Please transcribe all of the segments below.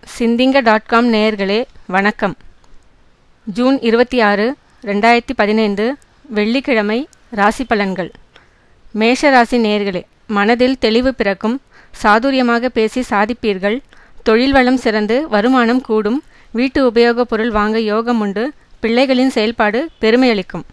சிந்திங்க.com நேயர்களே வணக்கம். ஜூன் 26, 2015 வெள்ளிக்கிழமை. ராசி பலன்கள். மேஷ ராசி நேயர்களே, மனதில் தெளிவு பிறக்கும். சாதுரியமாக பேசி சாதிப்பீர்கள். தொழில் வளம் சிறந்து வருமானம் கூடும். வீட்டு உபயோகப் பொருள் வாங்க யோகம் உண்டு. பிள்ளைகளின் செயல்பாடு பெருமையளிக்கும்.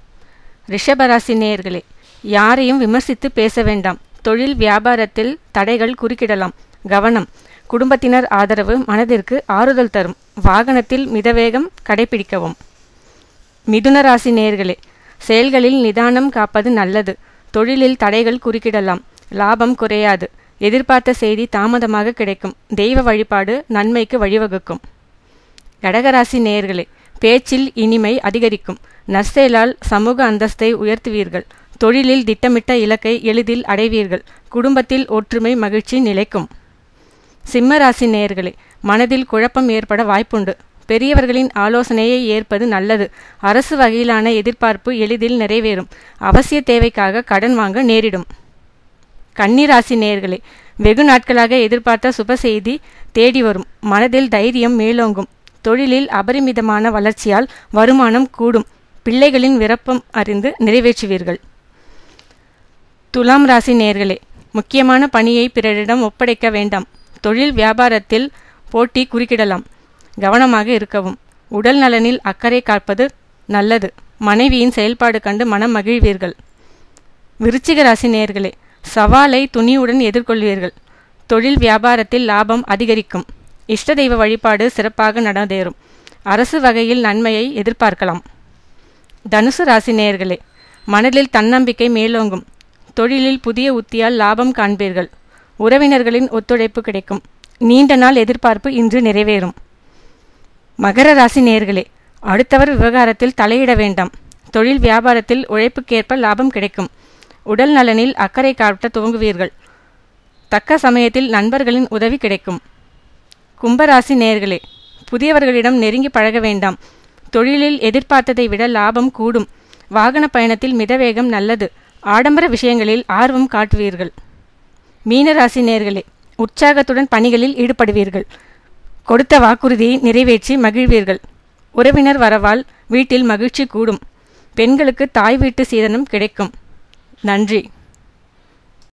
ரிஷபராசி நேயர்களே, யாரையும் விமர்சித்து பேச வேண்டாம். தொழில் வியாபாரத்தில் தடைகள் குறுக்கிடலாம். கவனம். குடும்பத்தினர் ஆதரவு மனதிற்கு ஆறுதல் தரும். வாகனத்தில் மிதவேகம் கடைபிடிக்கவும். மிதுன ராசி நேயர்களே, செயல்களில் நிதானம் காப்பது நல்லது. தொழிலில் தடைகள் குறுக்கிடலாம். லாபம் குறையாது. எதிர்பார்த்த செய்தி தாமதமாக கிடைக்கும். தெய்வ வழிபாடு நன்மைக்கு வழிவகுக்கும். கடகராசி நேயர்களே, பேச்சில் இனிமை அதிகரிக்கும். நற்செயலால் சமூக அந்தஸ்தை உயர்த்துவீர்கள். தொழிலில் திட்டமிட்ட இலக்கை எளிதில் அடைவீர்கள். குடும்பத்தில் ஒற்றுமை மகிழ்ச்சி நிலைக்கும். சிம்மராசி நேயர்களே, மனதில் குழப்பம் ஏற்பட வாய்ப்புண்டு. பெரியவர்களின் ஆலோசனையை ஏற்பது நல்லது. அரசு வகையிலான எதிர்பார்ப்பு எளிதில் நிறைவேறும். அவசிய தேவைக்காக கடன் வாங்க நேரிடும். கன்னிராசி நேயர்களே, வெகு நாட்களாக எதிர்பார்த்த சுப செய்தி தேடி வரும். மனதில் தைரியம் மேலோங்கும். தொழிலில் அபரிமிதமான வளர்ச்சியால் வருமானம் கூடும். பிள்ளைகளின் விருப்பம் அறிந்து நிறைவேற்றுவீர்கள். துலாம் ராசி நேயர்களே, முக்கியமான பணியை பிறரிடம் ஒப்படைக்க வேண்டாம். தொழில் வியாபாரத்தில் போட்டி குறுக்கிடலாம். கவனமாக இருக்கவும். உடல் நலனில் அக்கறை காப்பது நல்லது. மனைவியின் செயல்பாடு கண்டு மனம் மகிழ்வீர்கள். விருச்சிக ராசி நேயர்களே, சவாலை துணிவுடன் எதிர்கொள்வீர்கள். தொழில் வியாபாரத்தில் லாபம் அதிகரிக்கும். இஷ்ட தெய்வ வழிபாடு சிறப்பாக நடந்தேறும். அரசு வகையில் நன்மையை எதிர்பார்க்கலாம். தனுசு ராசி நேயர்களே, மனதில் தன்னம்பிக்கை மேலோங்கும். தொழிலில் புதிய உத்தியால் லாபம் காண்பீர்கள். உறவினர்களின் ஒத்துழைப்பு கிடைக்கும். நீண்ட நாள் எதிர்பார்ப்பு இன்று நிறைவேறும். மகர ராசி நேயர்களே, அடுத்தவர் விவகாரத்தில் தலையிட வேண்டாம். தொழில் வியாபாரத்தில் உழைப்புக்கேற்ப லாபம் கிடைக்கும். உடல் நலனில் அக்கறை காட்ட துவங்குவீர்கள். தக்க சமயத்தில் நண்பர்களின் உதவி கிடைக்கும். கும்பராசி நேயர்களே, புதியவர்களிடம் நெருங்கி பழக வேண்டாம். தொழிலில் எதிர்பார்த்ததை விட லாபம் கூடும். வாகன பயணத்தில் மிதவேகம் நல்லது. ஆடம்பர விஷயங்களில் ஆர்வம் காட்டுவீர்கள். மீனராசி நேயர்களே, உற்சாகத்துடன் பணிகளில் ஈடுபடுவீர்கள். கொடுத்த வாக்குறுதியை நிறைவேற்றி மகிழ்வீர்கள். உறவினர் வரவால் வீட்டில் மகிழ்ச்சி கூடும். பெண்களுக்கு தாய் வீட்டு சீதனம் கிடைக்கும். நன்றி.